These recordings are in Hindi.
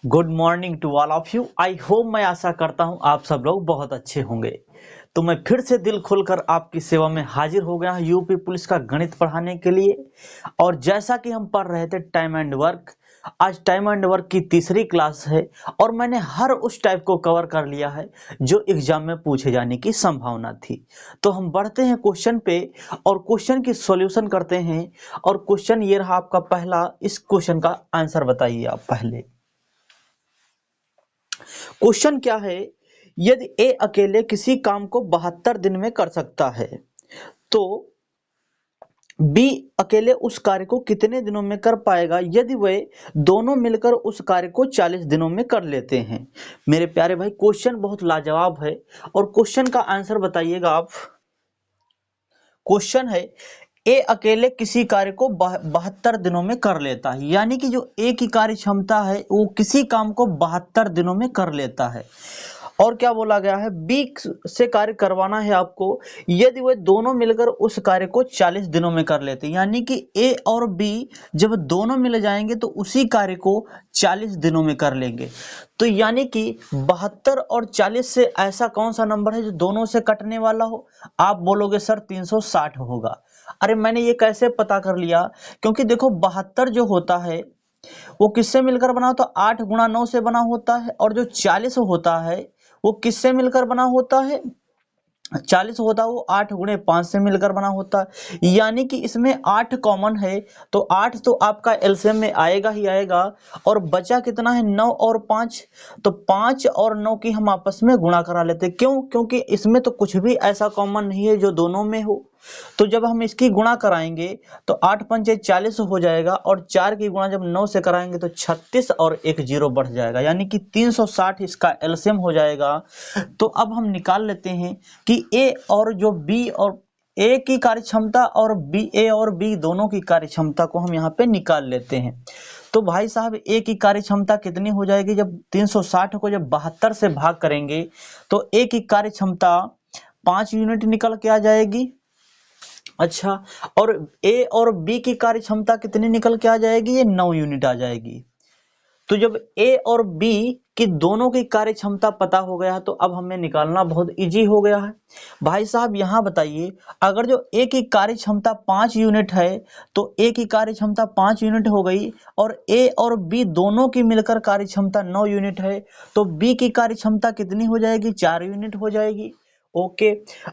Good morning to all of you. I hope, मैं आशा करता हूं आप सब लोग बहुत अच्छे होंगे। तो मैं फिर से दिल खोलकर आपकी सेवा में हाजिर हो गया हूं यूपी पुलिस का गणित पढ़ाने के लिए। और जैसा कि हम पढ़ रहे थे टाइम एंड वर्क, आज टाइम एंड वर्क की तीसरी क्लास है और मैंने हर उस टाइप को कवर कर लिया है जो एग्जाम में पूछे जाने की संभावना थी। तो हम बढ़ते हैं क्वेश्चन पे और क्वेश्चन की सॉल्यूशन करते हैं। और क्वेश्चन ये रहा आपका पहला। इस क्वेश्चन का आंसर बताइए आप पहले। क्वेश्चन क्या है? यदि ए अकेले किसी काम को 72 दिन में कर सकता है तो बी अकेले उस कार्य को कितने दिनों में कर पाएगा यदि वे दोनों मिलकर उस कार्य को 40 दिनों में कर लेते हैं। मेरे प्यारे भाई, क्वेश्चन बहुत लाजवाब है और क्वेश्चन का आंसर बताइएगा आप। क्वेश्चन है, ए अकेले किसी कार्य को 72 दिनों में कर लेता है, यानी कि जो ए की कार्य क्षमता है वो किसी काम को 72 दिनों में कर लेता है। और क्या बोला गया है? बी से कार्य करवाना है आपको यदि वे दोनों मिलकर उस कार्य को 40 दिनों में कर लेते हैं, यानी कि ए और बी जब दोनों मिल जाएंगे तो उसी कार्य को 40 दिनों में कर लेंगे। तो यानी कि 72 और 40 से ऐसा कौन सा नंबर है जो दोनों से कटने वाला हो? आप बोलोगे सर 360 होगा। अरे मैंने ये कैसे पता कर लिया? क्योंकि देखो 72 जो होता है वो किससे मिलकर बना होता है? 8 गुणा 9 से बना होता है। और जो 40 होता है वो किससे मिलकर बना होता है? 40 होता है वो 8 गुणे 5 से मिलकर बना होता है, यानी कि इसमें 8 कॉमन है। तो 8 तो आपका एलसीएम में आएगा ही आएगा। और बचा कितना है? 9 और 5। तो 5 और 9 की हम आपस में गुणा करा लेते हैं। क्यों? क्योंकि इसमें तो कुछ भी ऐसा कॉमन नहीं है जो दोनों में हो। तो जब हम इसकी गुणा कराएंगे तो 8 पंचे 40 हो जाएगा और 4 की गुणा जब 9 से कराएंगे तो 36 और एक जीरो बढ़ जाएगा, यानी कि 360 इसका एलसीएम हो जाएगा। तो अब हम निकाल लेते हैं कि ए और जो बी और ए की कार्य क्षमता और बी, ए और बी दोनों की कार्य क्षमता को हम यहाँ पे निकाल लेते हैं। तो भाई साहब, ए की कार्य क्षमता कितनी हो जाएगी? जब 360 को जब 72 से भाग करेंगे तो ए की कार्य क्षमता 5 यूनिट निकल के आ जाएगी। अच्छा, और ए और बी की कार्य क्षमता कितनी निकल के आ जाएगी? ये 9 यूनिट आ जाएगी। तो जब ए और बी की दोनों की कार्य क्षमता पता हो गया है तो अब हमें निकालना बहुत इजी हो गया है। भाई साहब यहाँ बताइए, अगर जो ए की कार्य क्षमता 5 यूनिट है तो ए की कार्य क्षमता 5 यूनिट हो गई और ए और बी दोनों की मिलकर कार्य क्षमता 9 यूनिट है, तो बी की कार्य क्षमता कितनी हो जाएगी? 4 यूनिट हो जाएगी। ओके,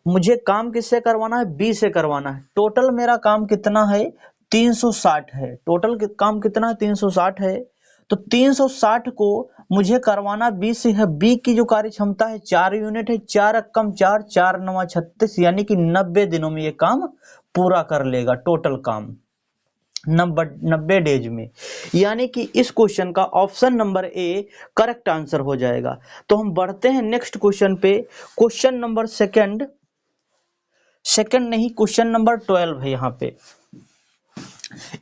मुझे काम किससे करवाना है? बी से करवाना है। टोटल मेरा काम कितना है? 360 है। टोटल काम कितना है? 360 है। तो 360 को मुझे करवाना बी से है। बी की जो कार्य क्षमता है 4 यूनिट है। 4 कम 4, 4 9 36, यानी कि 90 दिनों में ये काम पूरा कर लेगा। टोटल काम 90 डेज में, यानी कि इस क्वेश्चन का option number A correct answer हो जाएगा। तो हम बढ़ते हैं नेक्स्ट क्वेश्चन पे। क्वेश्चन नंबर सेकंड नहीं, क्वेश्चन नंबर 12 है यहाँ पे।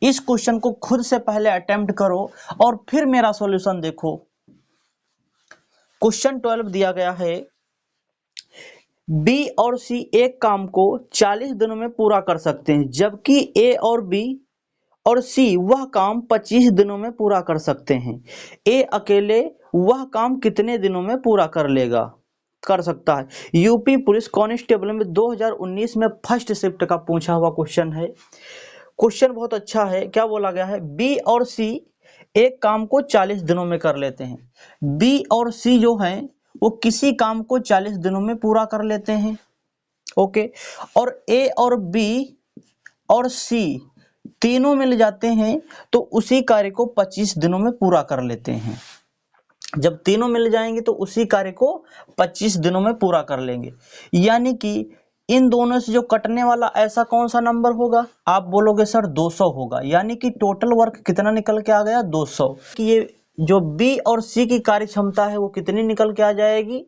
इस क्वेश्चन को खुद से पहले अटेम्प्ट करो और फिर मेरा सॉल्यूशन देखो। क्वेश्चन 12 दिया गया है, बी और सी एक काम को 40 दिनों में पूरा कर सकते हैं, जबकि ए और बी और सी वह काम 25 दिनों में पूरा कर सकते हैं। ए अकेले वह काम कितने दिनों में पूरा कर सकता है? यूपी पुलिस कांस्टेबल में 2019 में फर्स्ट शिफ्ट का पूछा हुआ क्वेश्चन है। क्वेश्चन बहुत अच्छा है। क्या बोला गया है? बी और सी एक काम को 40 दिनों में कर लेते हैं। बी और सी जो हैं वो किसी काम को 40 दिनों में पूरा कर लेते हैं। ओके, और ए और बी और सी तीनों मिल जाते हैं तो उसी कार्य को 25 दिनों में पूरा कर लेते हैं। जब तीनों मिल जाएंगे तो उसी कार्य को 25 दिनों में पूरा कर लेंगे, यानी कि इन दोनों से जो कटने वाला ऐसा कौन सा नंबर होगा? आप बोलोगे सर 200 होगा, यानी कि टोटल वर्क कितना निकल के आ गया? 200। कि ये जो बी और सी की कार्य क्षमता है वो कितनी निकल के आ जाएगी?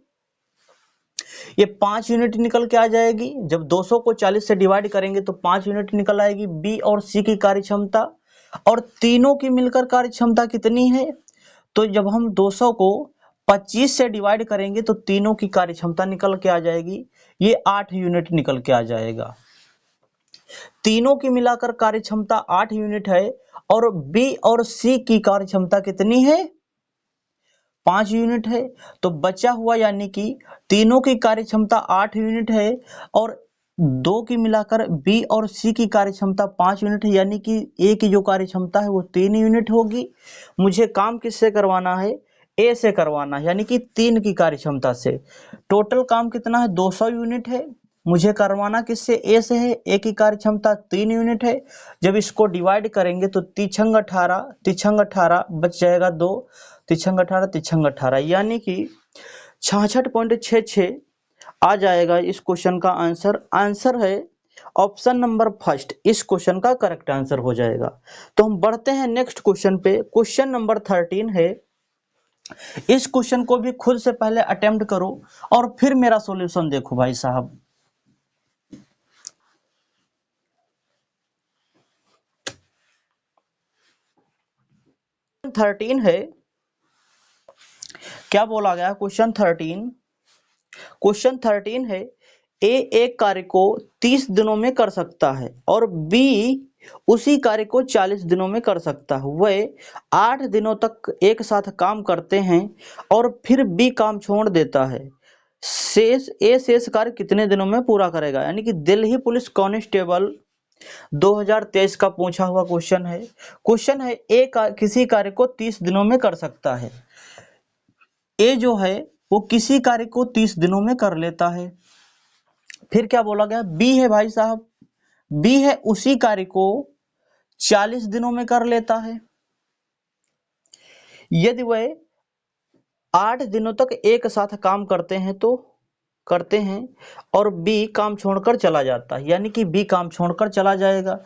ये 5 यूनिट निकल के आ जाएगी। जब 200 को 40 से डिवाइड करेंगे तो 5 यूनिट निकल आएगी बी और सी की कार्य क्षमता। और तीनों की मिलकर कार्य क्षमता कितनी है? तो जब हम 200 को 25 से डिवाइड करेंगे तो तीनों की कार्य क्षमता निकल के आ जाएगी। ये 8 यूनिट निकल के आ जाएगा। तीनों की मिलाकर कार्य क्षमता 8 यूनिट है और बी और सी की कार्य क्षमता कितनी है? 5 यूनिट है, तो बचा हुआ यानी कि तीनों की कार्य क्षमता 8 यूनिट है और दो की मिलाकर बी और सी की कार्य क्षमता 5 यूनिट है, यानी कि ए की जो कार्य क्षमता है वो 3 यूनिट होगी। मुझे काम किससे करवाना है? ए से करवाना है, यानी कि 3 की कार्य क्षमता से। टोटल काम कितना है? 200 यूनिट है। मुझे करवाना किससे? ए से है। ए की कार्य क्षमता 3 यूनिट है। जब इसको डिवाइड करेंगे तो तिछंग 18 बच जाएगा 2, तिछंग 18, यानी कि 66.66 आ जाएगा इस क्वेश्चन का आंसर। आंसर है ऑप्शन नंबर फर्स्ट, इस क्वेश्चन का करेक्ट आंसर हो जाएगा। तो हम बढ़ते हैं नेक्स्ट क्वेश्चन पे। क्वेश्चन नंबर 13 है। इस क्वेश्चन को भी खुद से पहले अटेम्प्ट करो और फिर मेरा सॉल्यूशन देखो भाई साहब। थर्टीन है, क्या बोला गया? क्वेश्चन 13 है, ए एक कार्य को 30 दिनों में कर सकता है और बी उसी कार्य को 40 दिनों में कर सकता है। वह 8 दिनों तक एक साथ काम करते हैं और फिर बी काम छोड़ देता है। शेष कार्य कितने दिनों में पूरा करेगा? यानी कि दिल्ली पुलिस कांस्टेबल 2023 का पूछा हुआ क्वेश्चन है। क्वेश्चन है ए किसी कार्य को 30 दिनों में कर सकता है। ए जो है वो किसी कार्य को 30 दिनों में कर लेता है। फिर क्या बोला गया? बी है भाई साहब, बी है उसी कार्य को 40 दिनों में कर लेता है। यदि वह 8 दिनों तक एक साथ काम करते हैं तो करते हैं और बी काम छोड़कर चला जाता है, यानी कि बी काम छोड़कर चला जाएगा।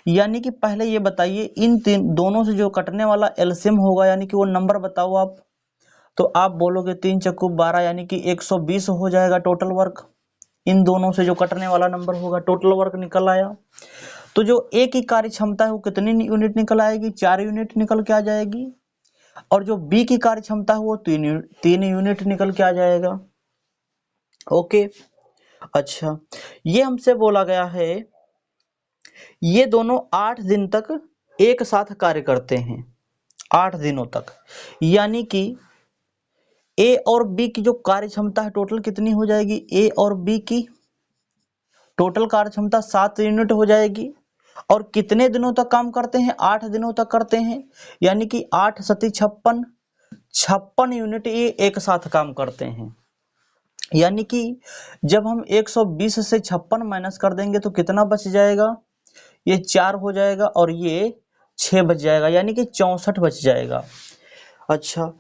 यानी कि पहले ये बताइए इन तीन दोनों से जो कटने वाला एलसीएम होगा, यानी कि वो नंबर बताओ आप। तो आप बोलोगे 3 चक्कू 12, यानी कि 120 हो जाएगा टोटल वर्क। इन दोनों से जो कटने वाला नंबर होगा टोटल वर्क निकल आया। तो जो ए की कार्य क्षमता है वो कितनी यूनिट निकल आएगी? 4 यूनिट निकल के आ जाएगी। और जो बी की कार्य क्षमता है वो 3 यूनिट निकल के आ जाएगा। ओके, अच्छा, ये हमसे बोला गया है ये दोनों 8 दिन तक एक साथ कार्य करते हैं, 8 दिनों तक, यानी कि ए और बी की जो कार्य क्षमता है टोटल कितनी हो जाएगी? ए और बी की टोटल कार्य क्षमता 7 यूनिट हो जाएगी। और कितने दिनों तक काम करते हैं? 8 दिनों तक करते हैं, यानी कि 8 सती 56 यूनिट ये एक साथ काम करते हैं। यानी कि जब हम 120 से 56 माइनस कर देंगे तो कितना बच जाएगा? ये 4 हो जाएगा और ये 6 बच जाएगा, यानी कि 64 बच जाएगा। अच्छा,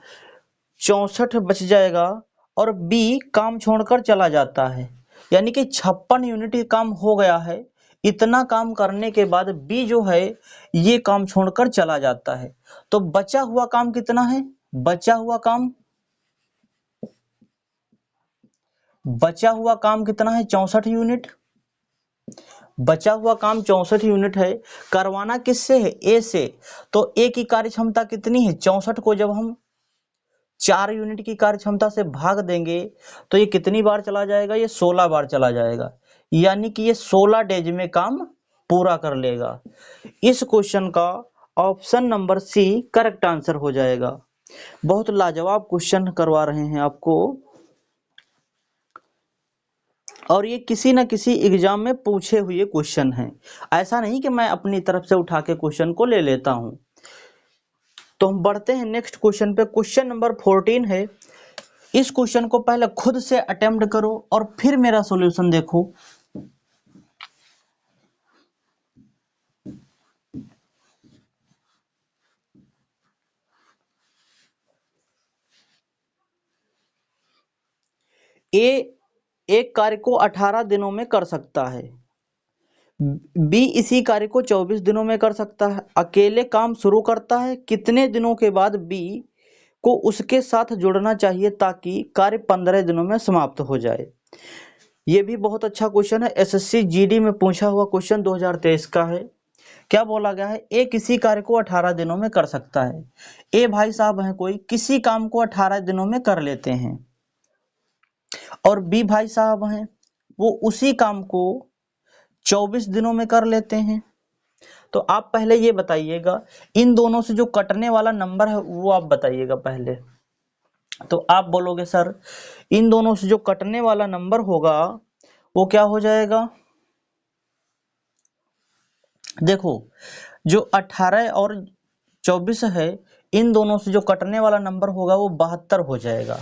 64 बच जाएगा और बी काम छोड़कर चला जाता है, यानी कि 56 यूनिट काम हो गया है। इतना काम करने के बाद बी जो है ये काम छोड़कर चला जाता है। तो बचा हुआ काम कितना है? बचा हुआ काम कितना है? 64 यूनिट। बचा हुआ काम 64 यूनिट है। करवाना किससे है? ए से। तो ए की कार्य क्षमता कितनी है? 64 को जब हम 4 यूनिट की कार्य क्षमता से भाग देंगे तो ये कितनी बार चला जाएगा? ये 16 बार चला जाएगा, यानी कि ये 16 डेज में काम पूरा कर लेगा। इस क्वेश्चन का option number C correct answer हो जाएगा। बहुत लाजवाब क्वेश्चन करवा रहे हैं आपको, और ये किसी न किसी एग्जाम में पूछे हुए क्वेश्चन हैं। ऐसा नहीं कि मैं अपनी तरफ से उठा के क्वेश्चन को ले लेता हूं। तो हम बढ़ते हैं नेक्स्ट क्वेश्चन पे। क्वेश्चन नंबर 14 है। इस क्वेश्चन को पहले खुद से अटेम्प्ट करो और फिर मेरा सॉल्यूशन देखो। ए एक कार्य को 18 दिनों में कर सकता है, बी इसी कार्य को 24 दिनों में कर सकता है। अकेले काम शुरू करता है, कितने दिनों के बाद बी को उसके साथ जुड़ना चाहिए ताकि कार्य 15 दिनों में समाप्त हो जाए? ये भी बहुत अच्छा क्वेश्चन है, एसएससी जीडी में पूछा हुआ क्वेश्चन 2023 का है। क्या बोला गया है? ए किसी कार्य को 18 दिनों में कर सकता है। ए भाई साहब है कोई किसी काम को 18 दिनों में कर लेते हैं, और बी भाई साहब हैं वो उसी काम को 24 दिनों में कर लेते हैं। तो आप पहले ये बताइएगा इन दोनों से जो कटने वाला नंबर है वो आप बताइएगा पहले। तो आप बोलोगे सर इन दोनों से जो कटने वाला नंबर होगा वो क्या हो जाएगा। देखो जो 18 और 24 है, इन दोनों से जो कटने वाला नंबर होगा वो 72 हो जाएगा।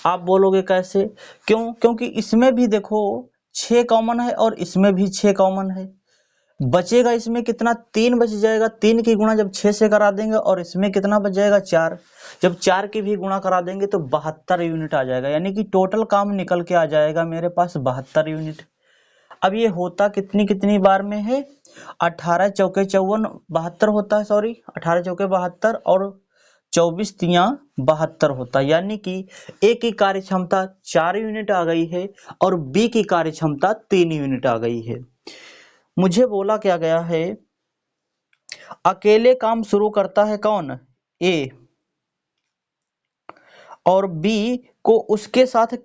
आप बोलोगे कैसे, क्यों, क्योंकि इसमें भी देखो 6 कॉमन है और इसमें भी 6 कॉमन है। बचेगा इसमें कितना, 3 बच जाएगा। 3 की गुणा जब 6 से करा देंगे और इसमें कितना बच जाएगा 4। जब 4 की भी गुणा करा देंगे तो 72 यूनिट आ जाएगा, यानी कि टोटल काम निकल के आ जाएगा मेरे पास 72 यूनिट। अब ये होता कितनी कितनी बार में है, 18 चौके 54 72 होता है, सॉरी 18 चौके 72 और 24 तियां 72 होता है, यानी कि ए की कार्य क्षमता 4 यूनिट आ गई है और बी की कार्य क्षमता 3 यूनिट आ गई है। मुझे बोला क्या गया है, अकेले काम शुरू करता है कौन, ए, और बी को उसके साथ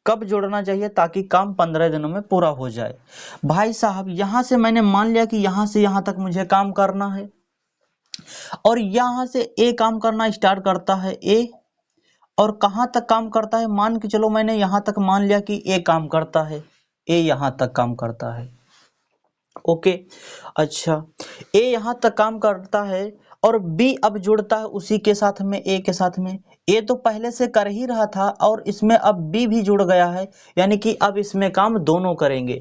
कब जोड़ना चाहिए ताकि काम 15 दिनों में पूरा हो जाए। भाई साहब यहां से मैंने मान लिया कि यहां से यहां तक मुझे काम करना है और यहां से ए काम करना स्टार्ट करता है ए, और कहां तक काम करता है, मान के चलो मैंने यहां तक मान लिया कि ए काम करता है, ए यहां तक काम करता है। ओके, अच्छा ए यहां तक काम करता है और बी अब जुड़ता है उसी के साथ में, ए के साथ में। ए तो पहले से कर ही रहा था और इसमें अब बी भी जुड़ गया है, यानी कि अब इसमें काम दोनों करेंगे।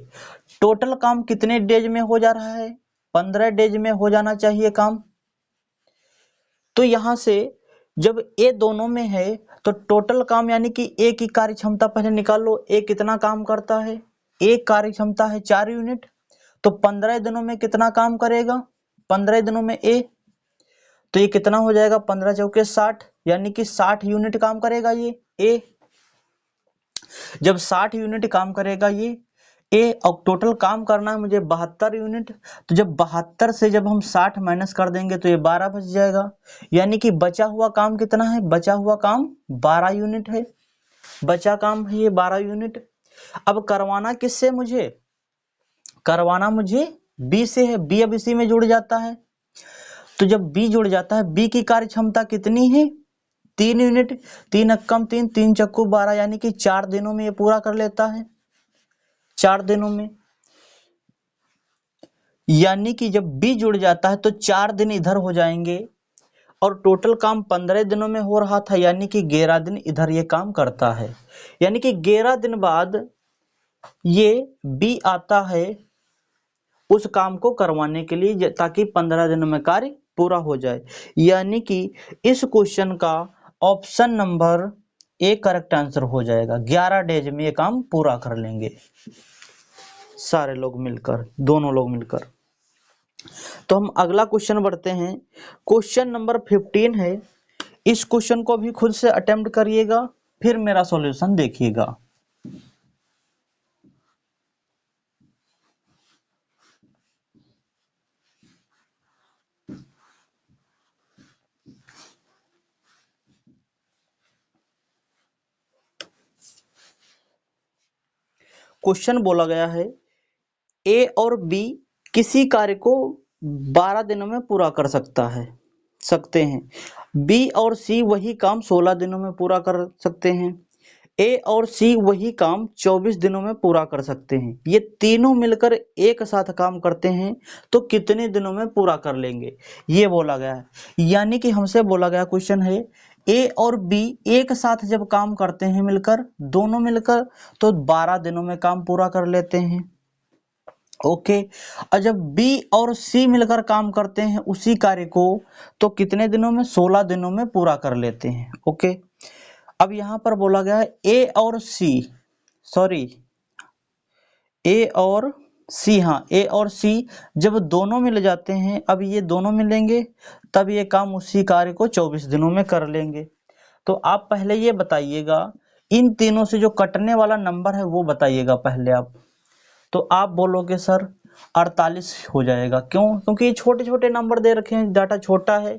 टोटल काम कितने डेज में हो जा रहा है, 15 डेज में हो जाना चाहिए काम। तो यहां से जब ए दोनों में है तो टोटल काम, यानी कि ए की कार्य क्षमता पहले निकाल लो, ए कितना काम करता है, ए कार्य क्षमता है 4 यूनिट, तो 15 दिनों में कितना काम करेगा, 15 दिनों में ए, तो ये कितना हो जाएगा 15 चौके 60, यानी कि 60 यूनिट काम करेगा ये ए। जब 60 यूनिट काम करेगा ये ए, और टोटल काम करना है मुझे 72 यूनिट, तो जब 72 से जब हम 60 माइनस कर देंगे तो ये 12 बच जाएगा, यानी कि बचा हुआ काम कितना है, बचा हुआ काम 12 यूनिट है, बचा काम है ये 12 यूनिट। अब करवाना किससे मुझे, करवाना मुझे बी से है, बी अब इसी में जुड़ जाता है, तो जब बी जुड़ जाता है, बी की कार्य क्षमता कितनी है 3 यूनिट, 3 अक्कम 3, 3 चक्कू 12, यानी कि 4 दिनों में ये पूरा कर लेता है, 4 दिनों में। यानी कि जब बी जुड़ जाता है तो 4 दिन इधर हो जाएंगे और टोटल काम 15 दिनों में हो रहा था, यानी कि 11 दिन इधर ये काम करता है, यानी कि 11 दिन बाद ये बी आता है उस काम को करवाने के लिए ताकि 15 दिनों में कार्य पूरा हो जाए। यानी कि इस क्वेश्चन का option number A correct answer हो जाएगा, 11 डेज में ये काम पूरा कर लेंगे सारे लोग मिलकर, दोनों लोग मिलकर। तो हम अगला क्वेश्चन बढ़ते हैं, क्वेश्चन नंबर 15 है। इस क्वेश्चन को भी खुद से अटेम्प्ट करिएगा फिर मेरा सॉल्यूशन देखिएगा। क्वेश्चन बोला गया है ए और बी किसी कार्य को 12 दिनों में पूरा कर सकते हैं, बी और सी वही काम 16 दिनों में पूरा कर सकते हैं, ए और सी वही काम 24 दिनों में पूरा कर सकते हैं। ये तीनों मिलकर एक साथ काम करते हैं तो कितने दिनों में पूरा कर लेंगे, ये बोला गया है। यानी कि हमसे बोला गया क्वेश्चन है ए और बी एक साथ जब काम करते हैं मिलकर, दोनों मिलकर, तो 12 दिनों में काम पूरा कर लेते हैं। ओके, और जब बी और सी मिलकर काम करते हैं उसी कार्य को तो कितने दिनों में, 16 दिनों में पूरा कर लेते हैं। ओके, अब यहां पर बोला गया है ए और सी, सॉरी ए और सी, हाँ ए और सी जब दोनों मिल जाते हैं, अब ये दोनों मिलेंगे तब ये काम उसी कार्य को 24 दिनों में कर लेंगे। तो आप पहले ये बताइएगा इन तीनों से जो कटने वाला नंबर है वो बताइएगा पहले आप। तो आप बोलोगे सर 48 हो जाएगा, क्यों, क्योंकि ये छोटे छोटे नंबर दे रखे हैं, डाटा छोटा है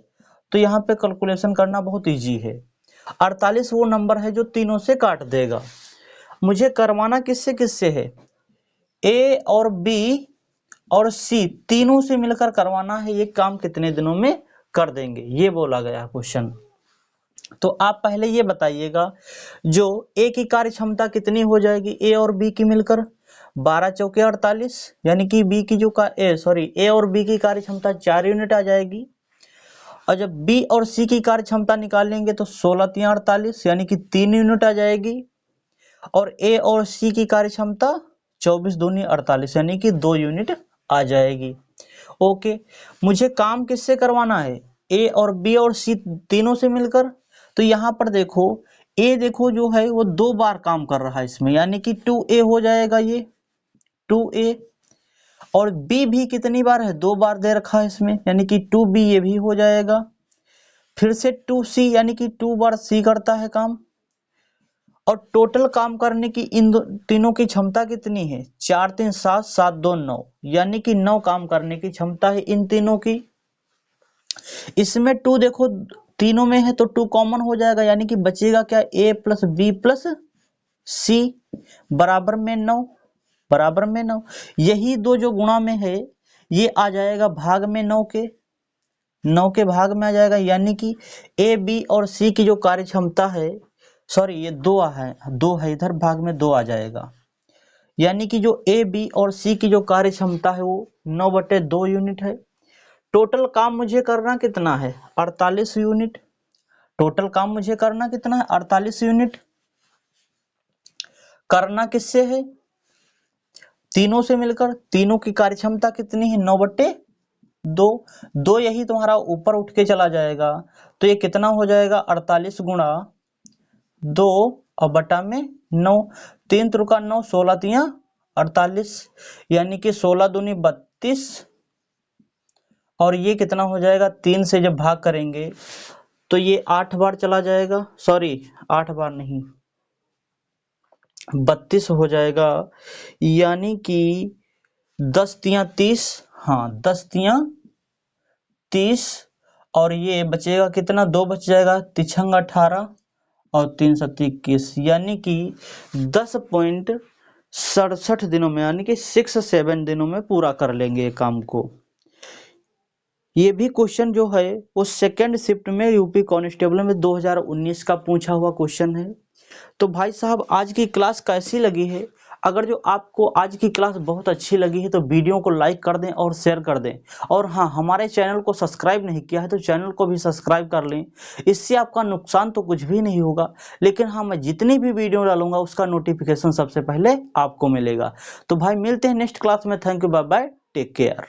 तो यहाँ पे कैलकुलेशन करना बहुत इजी है। 48 वो नंबर है जो तीनों से काट देगा। मुझे करवाना किससे किससे है, ए और बी और सी तीनों से मिलकर करवाना है, ये काम कितने दिनों में कर देंगे, ये बोला गया क्वेश्चन। तो आप पहले ये बताइएगा, जो ए की कार्य क्षमता कितनी हो जाएगी, ए और बी की मिलकर 12 चौके 48, यानी कि बी की जो ए और बी की कार्य क्षमता 4 यूनिट आ जाएगी। और जब बी और सी की कार्य क्षमता निकालेंगे तो 16 तिया 48, यानी कि 3 यूनिट आ जाएगी। और ए और सी की कार्य क्षमता 24 दूनी 48, यानी कि 2 यूनिट आ जाएगी। ओके, मुझे काम किससे करवाना है, ए और बी और सी तीनों से मिलकर। तो यहाँ पर देखो, ए देखो जो है वो 2 बार काम कर रहा है इसमें, यानी कि 2a हो जाएगा, ये 2a। और बी भी कितनी बार है, 2 बार दे रखा है इसमें, यानी कि 2b ये भी हो जाएगा। फिर से 2c, यानी कि 2 बार सी करता है काम। और टोटल काम करने की इन तीनों की क्षमता कितनी है, 4 3 7 7 2 9, यानी कि 9 काम करने की क्षमता है इन तीनों की। इसमें 2 देखो तीनों में है तो 2 कॉमन हो जाएगा, यानी कि बचेगा क्या, a प्लस बी प्लस सी बराबर में 9, बराबर में 9। यही दो जो गुणा में है ये आ जाएगा भाग में 9 के भाग में आ जाएगा, यानी कि ए बी और सी की जो कार्य क्षमता है, सॉरी ये 2 है इधर, भाग में 2 आ जाएगा, यानी कि जो ए बी और सी की जो कार्य क्षमता है वो 9/2 यूनिट है। टोटल काम मुझे करना कितना है, 48 यूनिट। टोटल काम मुझे करना कितना है, 48 यूनिट। करना किससे है, तीनों से मिलकर। तीनों की कार्यक्षमता कितनी है, 9/2। 2 यही तुम्हारा ऊपर उठ के चला जाएगा, तो ये कितना हो जाएगा, 48 गुणा 2 और बटा में 9। 3 त्रिका 9, 16 तिया 48, यानी कि 16 दूनी 32। और ये कितना हो जाएगा, 3 से जब भाग करेंगे तो ये 8 बार चला जाएगा, सॉरी 8 बार नहीं 32 हो जाएगा, यानी कि 10 तिया 30, हाँ 10 तिया 30। और ये बचेगा कितना, 2 बच जाएगा, तिछंग 18 और 3 सत्ती 21, यानी कि 10.67 दिनों में, यानी कि 6-7 दिनों में पूरा कर लेंगे ये काम को। ये भी क्वेश्चन जो है वो सेकेंड शिफ्ट में यूपी कांस्टेबल में 2019 का पूछा हुआ क्वेश्चन है। तो भाई साहब आज की क्लास कैसी लगी है, अगर जो आपको आज की क्लास बहुत अच्छी लगी है तो वीडियो को लाइक कर दें और शेयर कर दें। और हाँ, हमारे चैनल को सब्सक्राइब नहीं किया है तो चैनल को भी सब्सक्राइब कर लें। इससे आपका नुकसान तो कुछ भी नहीं होगा, लेकिन हाँ मैं जितनी भी वीडियो डालूंगा उसका नोटिफिकेशन सबसे पहले आपको मिलेगा। तो भाई मिलते हैं नेक्स्ट क्लास में। Thank you, bye bye, take care.